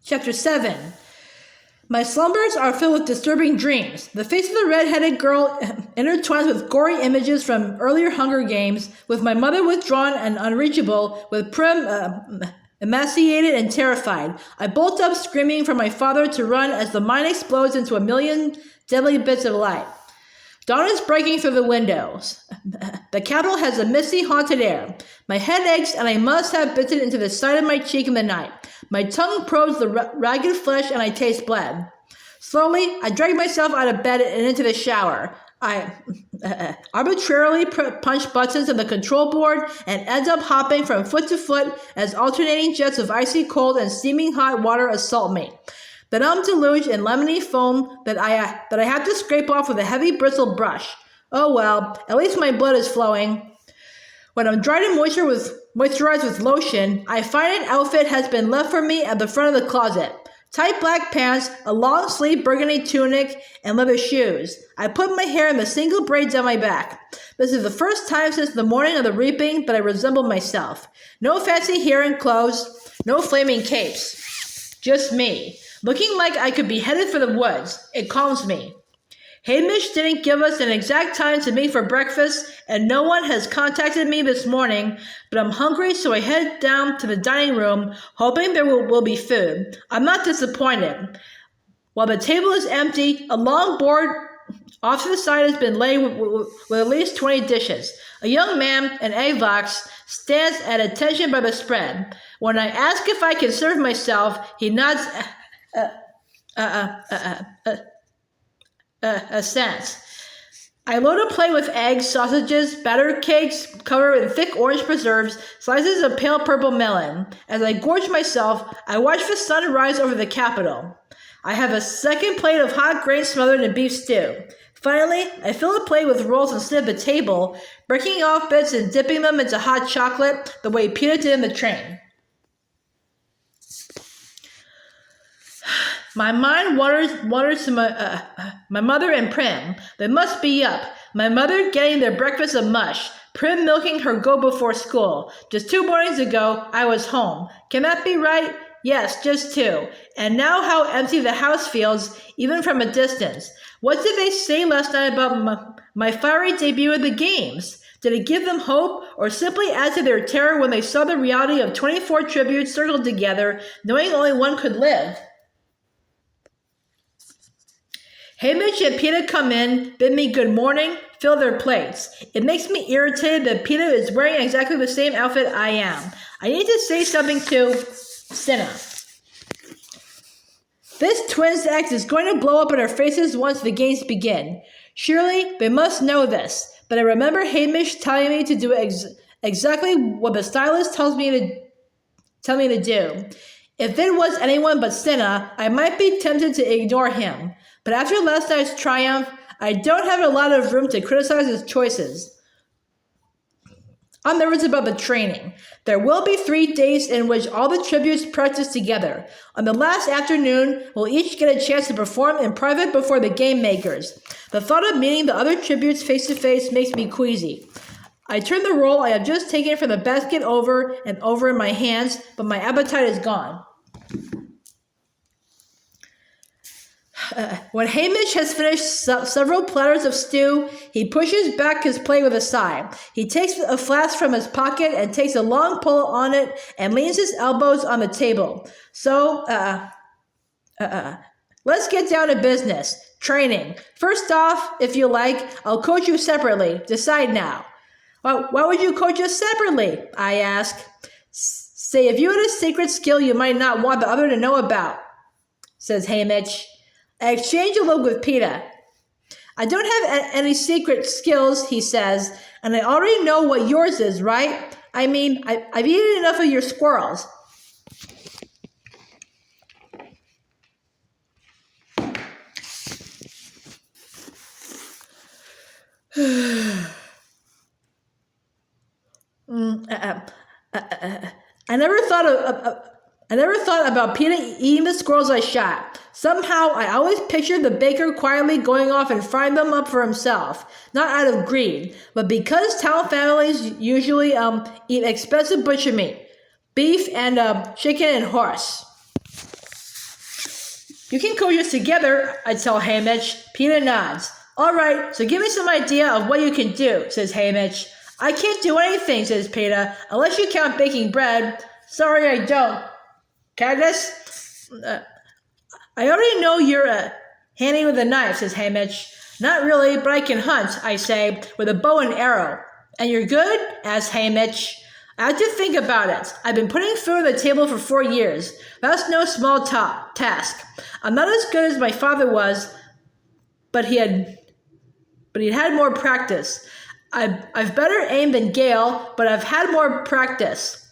Chapter 7. My slumbers are filled with disturbing dreams. The face of the red-headed girl intertwines with gory images from earlier Hunger Games, with my mother withdrawn and unreachable, with Prim emaciated and terrified. I bolt up screaming for my father to run as the mind explodes into a million deadly bits of light. Dawn is breaking through the windows. The capital has a misty, haunted air. My head aches, and I must have bitten into the side of my cheek in the night. My tongue probes the ragged flesh, and I taste blood. Slowly, I drag myself out of bed and into the shower. I arbitrarily punch buttons on the control board and end up hopping from foot to foot as alternating jets of icy cold and steaming hot water assault me. The numb deluge in lemony foam that I have to scrape off with a heavy bristled brush. Oh well, at least my blood is flowing. When I'm dried and moisturized with lotion, I find an outfit has been left for me at the front of the closet. Tight black pants, a long-sleeved burgundy tunic, and leather shoes. I put my hair in the single braid down my back. This is the first time since the morning of the reaping that I resemble myself. No fancy hair and clothes, no flaming capes. Just me. Looking like I could be headed for the woods. It calms me. Hamish didn't give us an exact time to meet for breakfast, and no one has contacted me this morning, but I'm hungry, so I head down to the dining room, hoping there will be food. I'm not disappointed. While the table is empty, a long board off to the side has been laid with at least 20 dishes. A young man, an Avox, stands at attention by the spread. When I ask if I can serve myself, he nods assents. I load a plate with eggs, sausages, battered cakes covered in thick orange preserves, slices of pale purple melon. As I gorge myself, I watch the sun rise over the capital. I have a second plate of hot grains smothered in beef stew. Finally, I fill a plate with rolls and sit at the table, breaking off bits and dipping them into hot chocolate the way Peter did in the train. My mind wanders to my mother and Prim. They must be up. My mother getting their breakfast of mush. Prim milking her goat before school. Just 2 mornings ago, I was home. Can that be right? Yes, just 2. And now how empty the house feels, even from a distance. What did they say last night about my fiery debut at the games? Did it give them hope, or simply add to their terror when they saw the reality of 24 tributes circled together, knowing only one could live? Hamish and Peter come in, bid me good morning, fill their plates. It makes me irritated that Peter is wearing exactly the same outfit I am. I need to say something to Cinna. This twins act is going to blow up in our faces once the games begin. Surely they must know this, but I remember Hamish telling me to do exactly what the stylist tells me to do. If it was anyone but Cinna, I might be tempted to ignore him. But after last night's triumph, I don't have a lot of room to criticize his choices. I'm nervous about the training. There will be 3 days in which all the tributes practice together. On the last afternoon, we'll each get a chance to perform in private before the game makers. The thought of meeting the other tributes face to face makes me queasy. I turn the roll I have just taken from the basket over and over in my hands, but my appetite is gone. When Hamish has finished several platters of stew, he pushes back his plate with a sigh. He takes a flask from his pocket and takes a long pull on it and leans his elbows on the table. So, let's get down to business. Training. First off, if you like, I'll coach you separately. Decide now. Why would you coach us separately? I ask. Say if you had a secret skill you might not want the other to know about, says Hamish. I exchange a look with Peter. I don't have any secret skills, he says, and I already know what yours is, right? I mean, I've eaten enough of your squirrels. I never thought about Peter eating the squirrels I shot. Somehow, I always pictured the baker quietly going off and frying them up for himself, not out of greed, but because town families usually eat expensive butcher meat, beef and chicken and horse. You can coach us together, I tell Haymitch. Peeta nods. All right, so give me some idea of what you can do, says Haymitch. I can't do anything, says Peeta, unless you count baking bread. Sorry, I don't. Katniss, I already know you're handy with a knife, says Haymitch. Not really, but I can hunt, I say, with a bow and arrow. And you're good? asks Haymitch. I have to think about it. I've been putting food on the table for 4 years. That's no small task. I'm not as good as my father was, but he had more practice. I've better aim than Gale, but I've had more practice.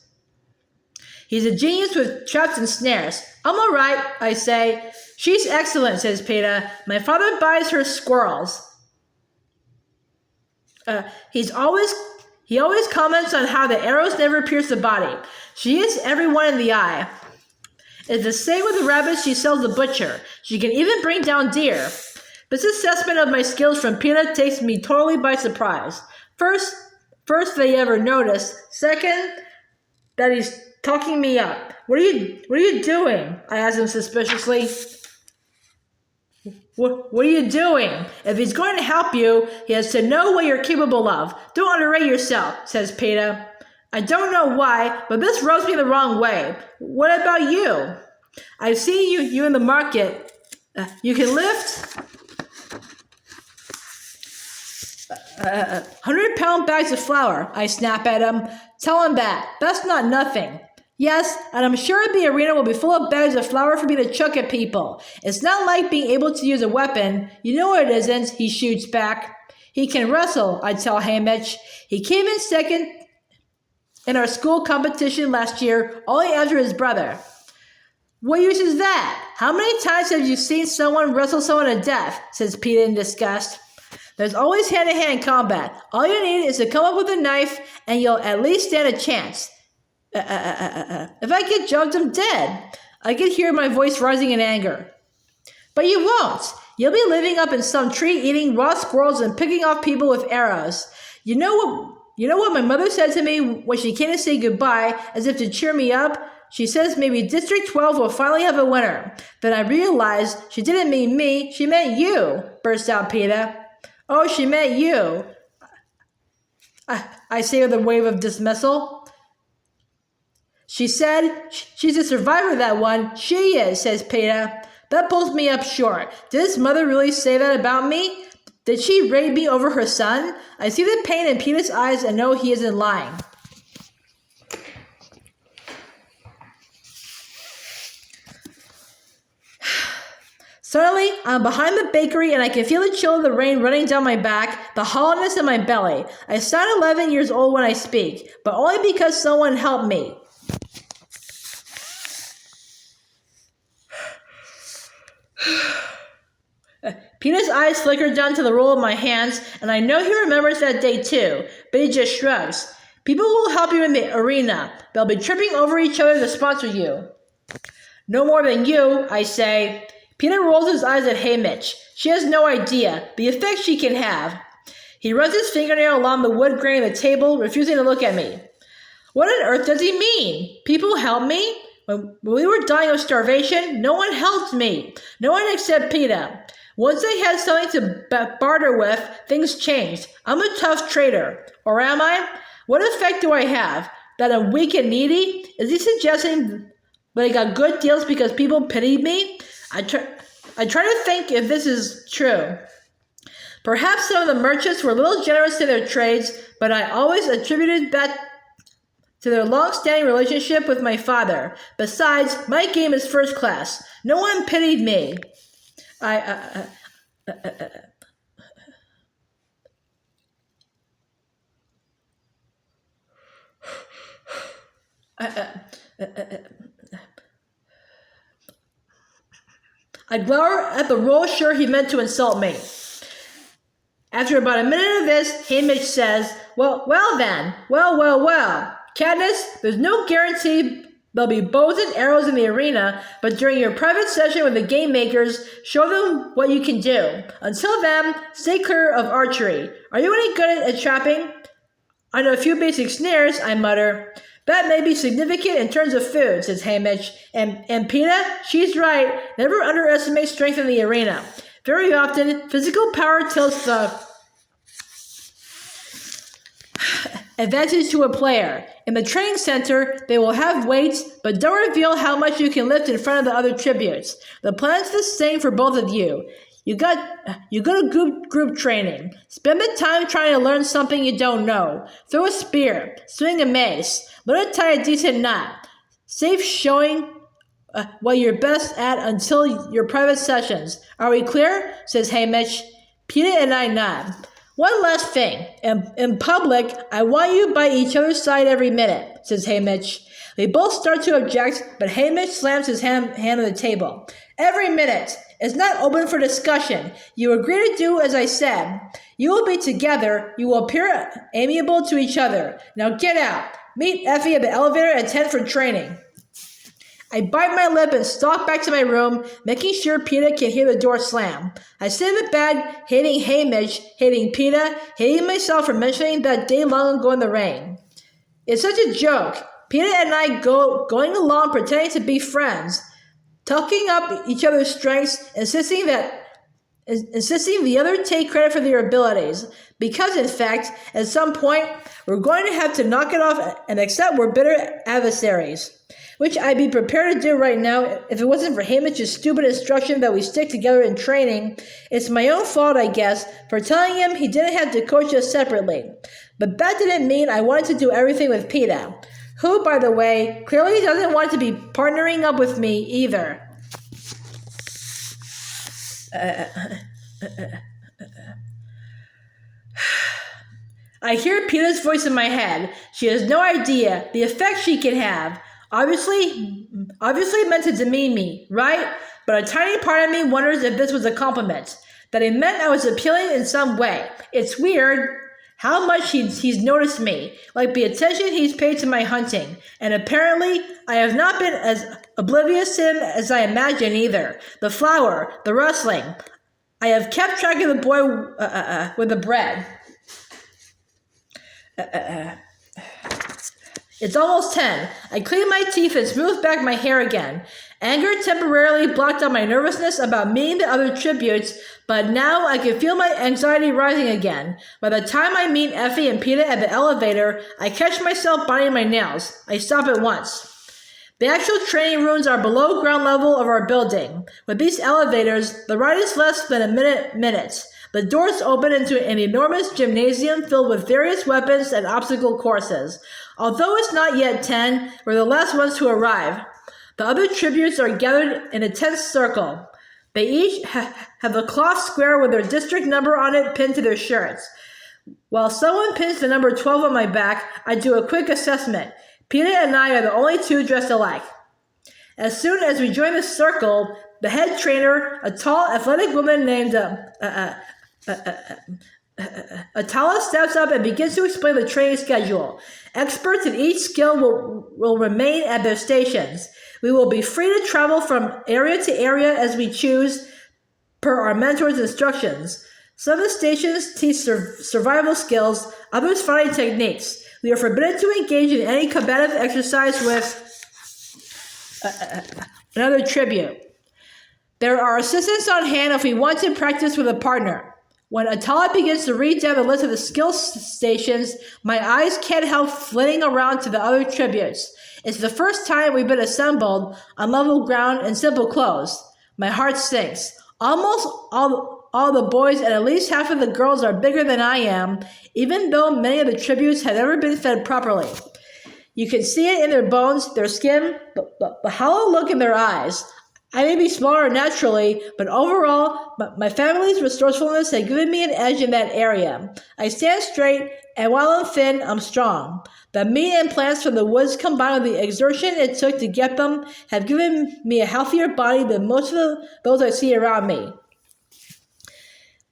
He's a genius with traps and snares. I'm all right, I say. She's excellent, says Peeta. My father buys her squirrels. He always comments on how the arrows never pierce the body. She hits everyone in the eye. It's the same with the rabbits she sells the butcher. She can even bring down deer. This assessment of my skills from Peeta takes me totally by surprise. First, they ever noticed. Second, that he's talking me up. What are you doing? I asked him suspiciously. What are you doing? If he's going to help you, he has to know what you're capable of. Don't underrate yourself, says Peeta. I don't know why, but this rubs me the wrong way. What about you? I've seen you in the market. You can lift 100-pound bags of flour. I snap at him. Tell him that. That's not nothing. Yes, and I'm sure the arena will be full of bags of flour for me to chuck at people. It's not like being able to use a weapon. You know it isn't, he shoots back. He can wrestle, I tell Haymitch. He came in second in our school competition last year, only after his brother. What use is that? How many times have you seen someone wrestle someone to death? Says Peeta in disgust. There's always hand-to-hand combat. All you need is to come up with a knife, and you'll at least stand a chance. If I get jumped, I'm dead. I could hear my voice rising in anger. But you won't. You'll be living up in some tree eating raw squirrels and picking off people with arrows. You know what my mother said to me when she came to say goodbye, as if to cheer me up? She says maybe District 12 will finally have a winner. Then I realized she didn't mean me, she meant you, burst out Peeta. Oh, she meant you. I say with a wave of dismissal. She said, she's a survivor, that one. She is, says Peeta. That pulls me up short. Did his mother really say that about me? Did she rate me over her son? I see the pain in Peeta's eyes and know he isn't lying. Suddenly, I'm behind the bakery and I can feel the chill of the rain running down my back, the hollowness in my belly. I sound 11 years old when I speak, but only because someone helped me. Peeta's eyes flicker down to the roll of my hands, and I know he remembers that day too, but he just shrugs. People will help you in the arena. They'll be tripping over each other to sponsor you. No more than you, I say. Peeta rolls his eyes at Haymitch. She has no idea the effect she can have. He runs his fingernail along the wood grain of the table, refusing to look at me. What on earth does he mean? People help me? When we were dying of starvation, no one helped me. No one except Peeta. Once I had something to barter with, things changed. I'm a tough trader. Or am I? What effect do I have? That I'm weak and needy? Is he suggesting that I got good deals because people pitied me? I try to think if this is true. Perhaps some of the merchants were a little generous to their trades, but I always attributed that to their long-standing relationship with my father. Besides, my game is first class. No one pitied me. I glower at the roll, sure he meant to insult me. After about a minute of this, Haymitch says, Well then. Well. Katniss, there's no guarantee there'll be bows and arrows in the arena, but during your private session with the game makers, show them what you can do. Until then, stay clear of archery. Are you any good at trapping? I know a few basic snares, I mutter. That may be significant in terms of food, says Hamish. And Pina, she's right. Never underestimate strength in the arena. Very often, physical power tilts the advantage to a player. In the training center, they will have weights, but don't reveal how much you can lift in front of the other tributes. The plan's the same for both of you. You go to group training. Spend the time trying to learn something you don't know. Throw a spear. Swing a mace. Learn to tie a decent knot. Save showing what you're best at until your private sessions. Are we clear? Says Hamish. Peter and I nod. One last thing. In public, I want you by each other's side every minute, says Hamish. We both start to object, but Hamish slams his hand on the table. Every minute. It's not open for discussion. You agree to do as I said. You will be together. You will appear amiable to each other. Now get out. Meet Effie at the elevator at 10 for training. I bite my lip and stalk back to my room, making sure Peeta can hear the door slam. I sit in the bed, hating Hamish, hating Peeta, hating myself for mentioning that day long ago in the rain. It's such a joke. Peeta and I going along pretending to be friends, talking up each other's strengths, insisting the other take credit for their abilities. Because, in fact, at some point, we're going to have to knock it off and accept we're bitter adversaries. Which I'd be prepared to do right now if it wasn't for Hamish's stupid instruction that we stick together in training. It's my own fault, I guess, for telling him he didn't have to coach us separately. But that didn't mean I wanted to do everything with Peeta, who, by the way, clearly doesn't want to be partnering up with me either. I hear Peeta's voice in my head. She has no idea the effect she can have. Obviously meant to demean me, right? But a tiny part of me wonders if this was a compliment, that it meant I was appealing in some way. It's weird how much he's noticed me, like the attention he's paid to my hunting. And apparently, I have not been as oblivious to him as I imagined either. The flower, the rustling. I have kept track of the boy with the bread. It's almost 10. I clean my teeth and smooth back my hair again. Anger temporarily blocked out my nervousness about meeting the other tributes, but now I can feel my anxiety rising again. By the time I meet Effie and Peeta at the elevator, I catch myself biting my nails. I stop at once. The actual training rooms are below ground level of our building. With these elevators, the ride is less than a minute. The doors open into an enormous gymnasium filled with various weapons and obstacle courses. Although it's not yet 10, we're the last ones to arrive. The other tributes are gathered in a tense circle. They each have a cloth square with their district number on it pinned to their shirts. While someone pins the number 12 on my back, I do a quick assessment. Peeta and I are the only two dressed alike. As soon as we join the circle, the head trainer, a tall, athletic woman named Atala, steps up and begins to explain the training schedule. Experts in each skill will remain at their stations. We will be free to travel from area to area as we choose, per our mentor's instructions. Some of the stations teach survival skills, others fighting techniques. We are forbidden to engage in any combative exercise with another tribute. There are assistants on hand if we want to practice with a partner. When Atala begins to read down the list of the skill stations, my eyes can't help flitting around to the other tributes. It's the first time we've been assembled on level ground in simple clothes. My heart sinks. Almost all the boys and at least half of the girls are bigger than I am, even though many of the tributes have never been fed properly. You can see it in their bones, their skin, the hollow look in their eyes. I may be smaller naturally, but overall, my family's resourcefulness has given me an edge in that area. I stand straight, and while I'm thin, I'm strong. The meat and plants from the woods combined with the exertion it took to get them have given me a healthier body than most of those I see around me.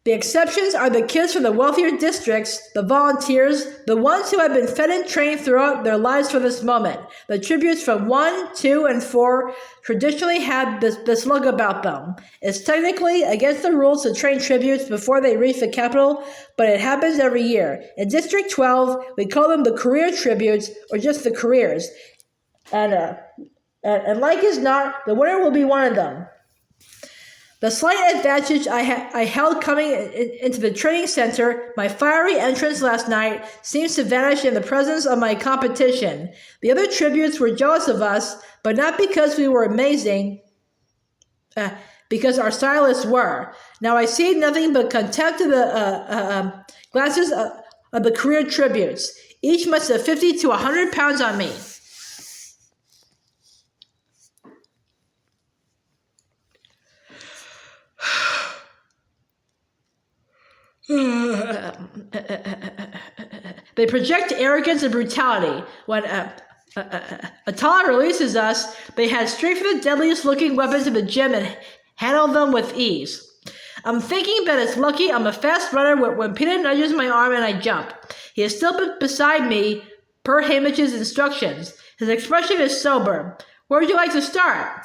The exceptions are the kids from the wealthier districts, the volunteers, the ones who have been fed and trained throughout their lives for this moment. The tributes from 1, 2, and 4 traditionally had this look about them. It's technically against the rules to train tributes before they reach the capital, but it happens every year. In District 12, we call them the career tributes, or just the careers. And like as not, the winner will be one of them. The slight advantage I held coming into the training center, my fiery entrance last night, seems to vanish in the presence of my competition. The other tributes were jealous of us, but not because we were amazing, because our stylists were. Now I see nothing but contempt of the glances of the career tributes. Each must have 50 to 100 pounds on me. They project arrogance and brutality. When Atala releases us, they head straight for the deadliest looking weapons in the gym and handle them with ease. I'm thinking that it's lucky I'm a fast runner when Peter nudges my arm and I jump. He is still beside me, per Hamish's instructions. His expression is sober. Where would you like to start?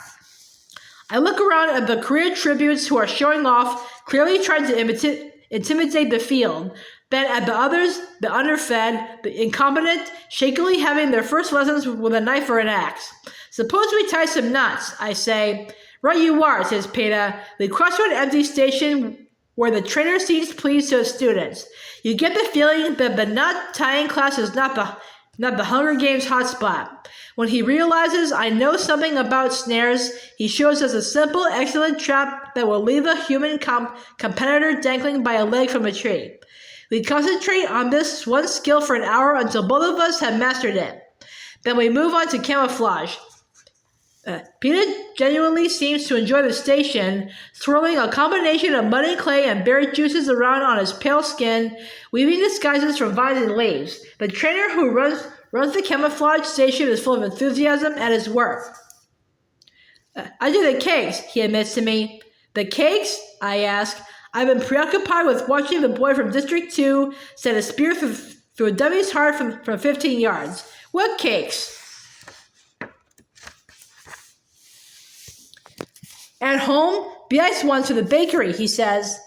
I look around at the career tributes who are showing off, clearly trying to intimidate the field. Then at the others, the underfed, the incompetent, shakily having their first lessons with a knife or an axe. Suppose we tie some knots, I say. Right you are, says Peter. We cross to an empty station where the trainer seems pleased to his students. You get the feeling that the knot tying class is not the Hunger Games hotspot. When he realizes I know something about snares, he shows us a simple, excellent trap that will leave a human competitor dangling by a leg from a tree. We concentrate on this one skill for an hour until both of us have mastered it. Then we move on to camouflage. Peter genuinely seems to enjoy the station, swirling a combination of mud and clay and berry juices around on his pale skin, weaving disguises from vines and leaves. The trainer who runs the camouflage station is full of enthusiasm at his work. I do the cakes, he admits to me. The cakes? I ask. I've been preoccupied with watching the boy from District 2 send a spear through a dummy's heart from 15 yards. What cakes? At home, the ice ones for the bakery, he says.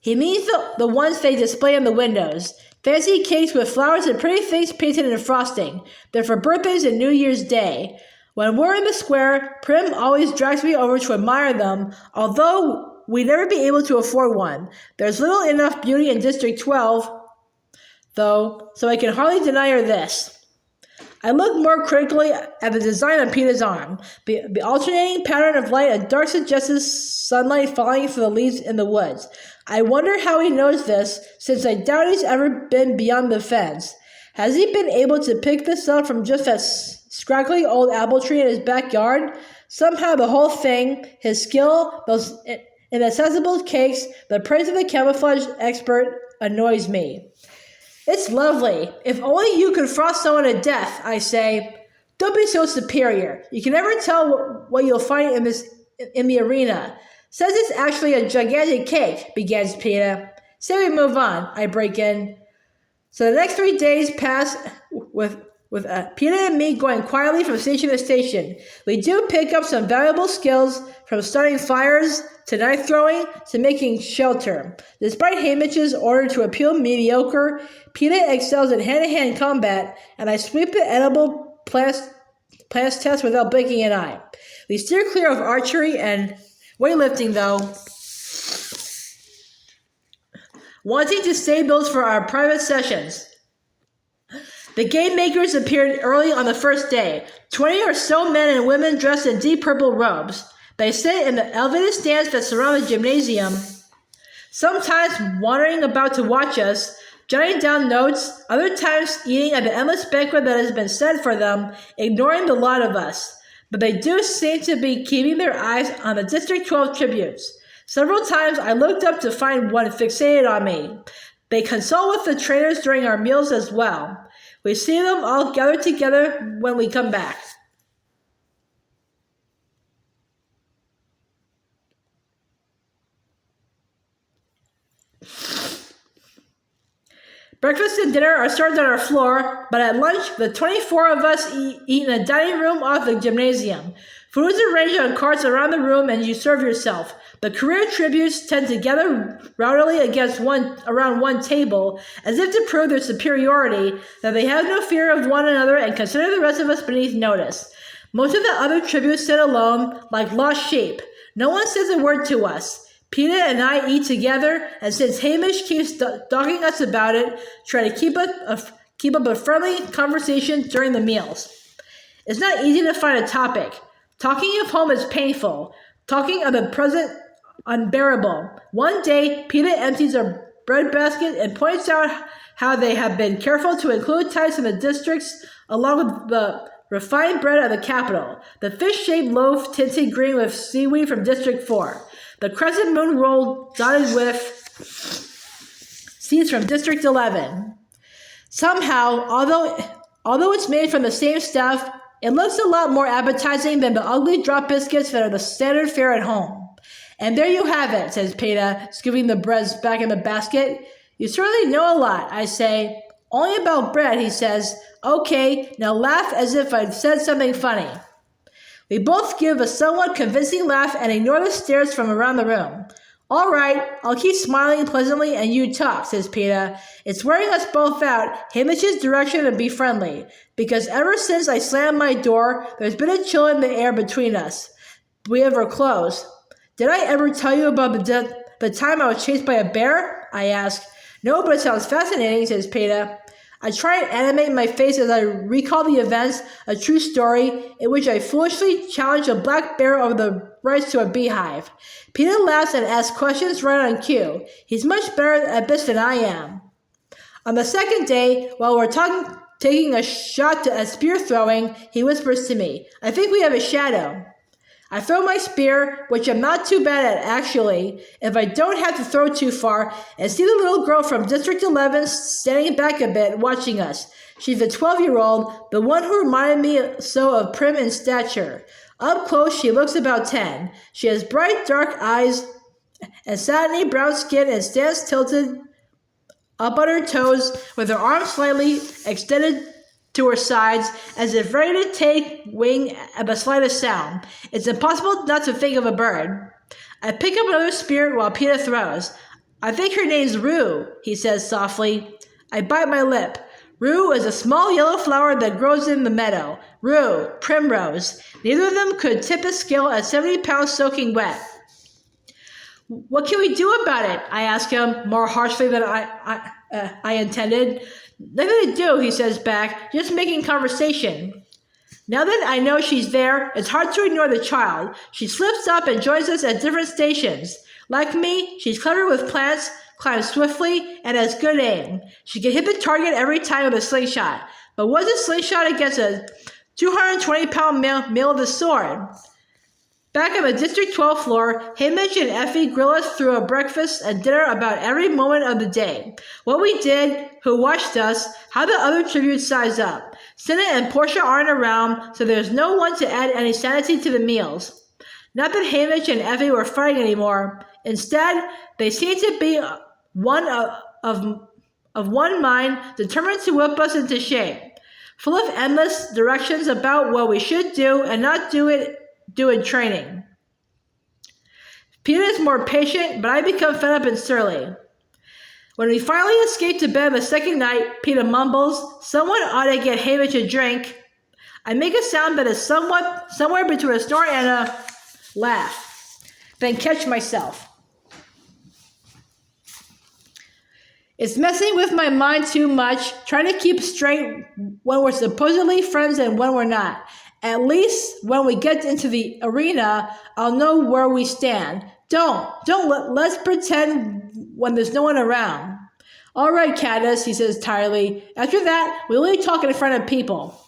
He means the ones they display on the windows. Fancy cakes with flowers and pretty things painted in frosting. They're for birthdays and New Year's Day. When we're in the square, Prim always drags me over to admire them, although we'd never be able to afford one. There's little enough beauty in District 12, though, so I can hardly deny her this. I look more critically at the design on Peter's arm. The alternating pattern of light and dark suggests sunlight falling through the leaves in the woods. I wonder how he knows this, since I doubt he's ever been beyond the fence. Has he been able to pick this up from just that scraggly old apple tree in his backyard? Somehow the whole thing, his skill, those inaccessible cakes, the praise of the camouflage expert, annoys me. It's lovely. If only you could frost someone to death, I say. Don't be so superior. You can never tell what you'll find in the arena. Says it's actually a gigantic cake, begins Peter. Say we move on, I break in. So the next 3 days pass with Peter and me going quietly from station to station. We do pick up some valuable skills, from starting fires to knife throwing to making shelter. Despite Hamish's order to appeal mediocre, Peter excels in hand-to-hand combat, and I sweep the edible plants test without blinking an eye. We steer clear of archery and weightlifting, though, wanting to save those for our private sessions. The game makers appeared early on the first day, 20 or so men and women dressed in deep purple robes. They sit in the elevated stands that surround the gymnasium, sometimes wandering about to watch us, jotting down notes, other times eating at the endless banquet that has been set for them, ignoring the lot of us. But they do seem to be keeping their eyes on the District 12 tributes. Several times I looked up to find one fixated on me. They consult with the trainers during our meals as well. We see them all gathered together when we come back. Breakfast and dinner are served on our floor, but at lunch, the 24 of us eat in a dining room off the gymnasium. Food is arranged on carts around the room and you serve yourself. The career tributes tend to gather rowdily around one table, as if to prove their superiority, that they have no fear of one another and consider the rest of us beneath notice. Most of the other tributes sit alone, like lost sheep. No one says a word to us. Peeta and I eat together, and since Hamish keeps dogging us about it, try to keep up a friendly conversation during the meals. It's not easy to find a topic. Talking of home is painful. Talking of the present, unbearable. One day, Peeta empties her breadbasket and points out how they have been careful to include types in the districts along with the refined bread of the capital. The fish-shaped loaf tinted green with seaweed from District 4. The crescent moon roll dotted with seeds from District 11. Somehow, although it's made from the same stuff, it looks a lot more appetizing than the ugly drop biscuits that are the standard fare at home. And there you have it, says Peeta, scooping the breads back in the basket. You certainly know a lot, I say. Only about bread, he says. Okay, now laugh as if I'd said something funny. We both give a somewhat convincing laugh and ignore the stares from around the room. All right, I'll keep smiling pleasantly and you talk, says Peeta. It's wearing us both out, Hamish's direction and be friendly, because ever since I slammed my door, there's been a chill in the air between us. We have our clothes. Did I ever tell you about the time I was chased by a bear? I ask. No, but it sounds fascinating, says Peeta. I try and animate my face as I recall the events, a true story, in which I foolishly challenged a black bear over the rights to a beehive. Peeta laughs and asks questions right on cue. He's much better at this than I am. On the second day, while we're taking a shot at spear throwing, he whispers to me, I think we have a shadow. I throw my spear, which I'm not too bad at actually, if I don't have to throw too far, and see the little girl from District 11 standing back a bit, watching us. She's the 12-year-old, the one who reminded me so of Prim in stature. Up close, she looks about 10. She has bright, dark eyes and satiny brown skin and stands tilted up on her toes with her arms slightly extended to her sides, as if ready to take wing at the slightest sound. It's impossible not to think of a bird. I pick up another spear while Peeta throws. I think her name's Rue, he says softly. I bite my lip. Rue is a small yellow flower that grows in the meadow. Rue, primrose. Neither of them could tip a scale at 70 pounds soaking wet. What can we do about it? I ask him, more harshly than I intended. Nothing to do, he says back, just making conversation. Now that I know she's there, it's hard to ignore the child. She slips up and joins us at different stations. Like me, she's clever with plants, climbs swiftly, and has good aim. She can hit the target every time with a slingshot. But what's a slingshot against a 220-pound male with a sword? Back on the District 12 floor, Hamish and Effie grill us through a breakfast and dinner about every moment of the day. What we did, who watched us, how the other tributes size up. Cinna and Portia aren't around, so there's no one to add any sanity to the meals. Not that Hamish and Effie were fighting anymore. Instead, they seem to be one of one mind, determined to whip us into shape. Full of endless directions about what we should do and not do in training. Peeta is more patient, but I become fed up and surly. When we finally escape to bed the second night, Peeta mumbles, someone ought to get Hamish a drink. I make a sound that is somewhere between a snort and a laugh, then catch myself. It's messing with my mind too much, trying to keep straight when we're supposedly friends and when we're not. At least when we get into the arena, I'll know where we stand. Let's pretend when there's no one around. All right, Katniss, he says tiredly. After that, we only talk in front of people.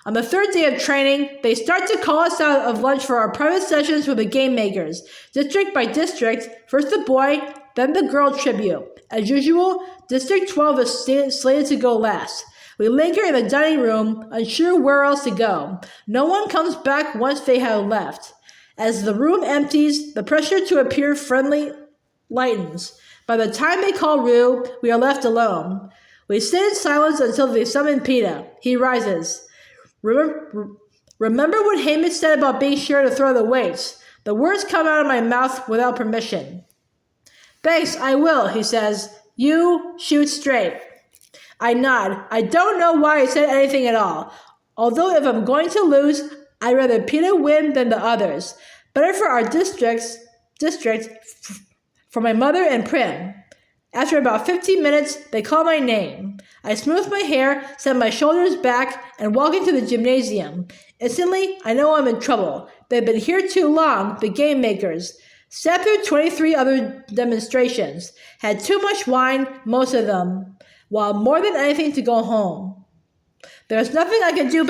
On the third day of training, they start to call us out of lunch for our private sessions with the game makers. District by district, first the boy, then the girl tribute. As usual, District 12 is slated to go last. We linger in the dining room, unsure where else to go. No one comes back once they have left. As the room empties, the pressure to appear friendly lightens. By the time they call Rue, we are left alone. We sit in silence until they summon Peeta. He rises. Remember what Hamish said about being sure to throw the weights. The words come out of my mouth without permission. Thanks, I will, he says. You shoot straight. I nod. I don't know why I said anything at all. Although if I'm going to lose, I'd rather Peeta win than the others. Better for our district, for my mother and Prim. After about 15 minutes, they call my name. I smooth my hair, set my shoulders back, and walk into the gymnasium. Instantly, I know I'm in trouble. They've been here too long, the game makers. Sat through 23 other demonstrations. Had too much wine, most of them. While more than anything to go home. There's nothing I can do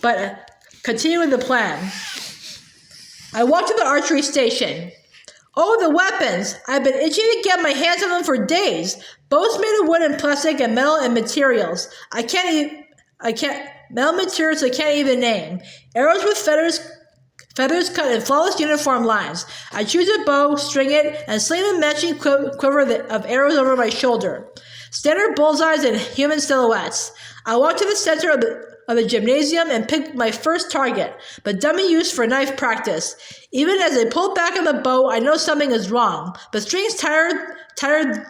but continue with the plan. I walk to the archery station. Oh, the weapons! I've been itching to get my hands on them for days. Bows made of wood and plastic and metal and materials. Metal materials I can't even name. Arrows with feathers cut in flawless uniform lines. I choose a bow, string it, and sling a matching quiver of arrows over my shoulder. Standard bullseyes and human silhouettes. I walk to the center of the gymnasium and pick my first target, the dummy used for knife practice. Even as I pull back on the bow, I know something is wrong. The string's tighter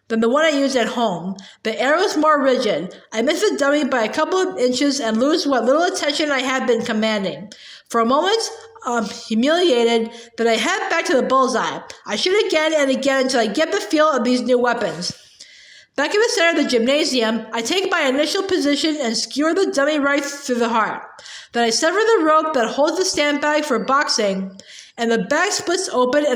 than the one I used at home. The arrow's more rigid. I miss the dummy by a couple of inches and lose what little attention I had been commanding. For a moment, I'm humiliated that I head back to the bullseye. I shoot again and again until I get the feel of these new weapons. Back in the center of the gymnasium, I take my initial position and skewer the dummy right through the heart. Then I sever the rope that holds the sandbag for boxing, and the bag splits open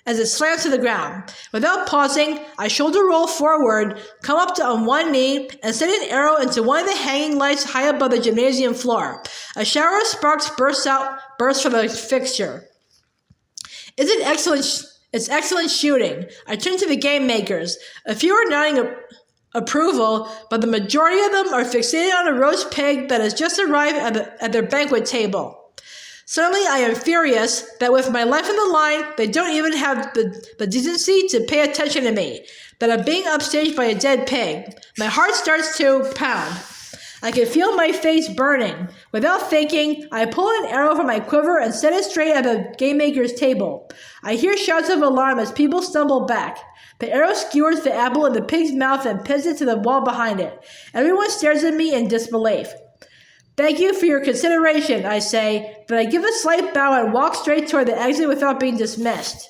as it slams to the ground. Without pausing, I shoulder roll forward, come up on one knee, and send an arrow into one of the hanging lights high above the gymnasium floor. A shower of sparks bursts from the fixture. It's excellent shooting. I turn to the game makers. A few are nodding approval, but the majority of them are fixated on a roast pig that has just arrived at their banquet table. Suddenly, I am furious that with my life on the line, they don't even have the decency to pay attention to me, that I'm being upstaged by a dead pig. My heart starts to pound. I can feel my face burning. Without thinking, I pull an arrow from my quiver and set it straight at the game maker's table. I hear shouts of alarm as people stumble back. The arrow skewers the apple in the pig's mouth and pins it to the wall behind it. Everyone stares at me in disbelief. Thank you for your consideration, I say, but I give a slight bow and walk straight toward the exit without being dismissed.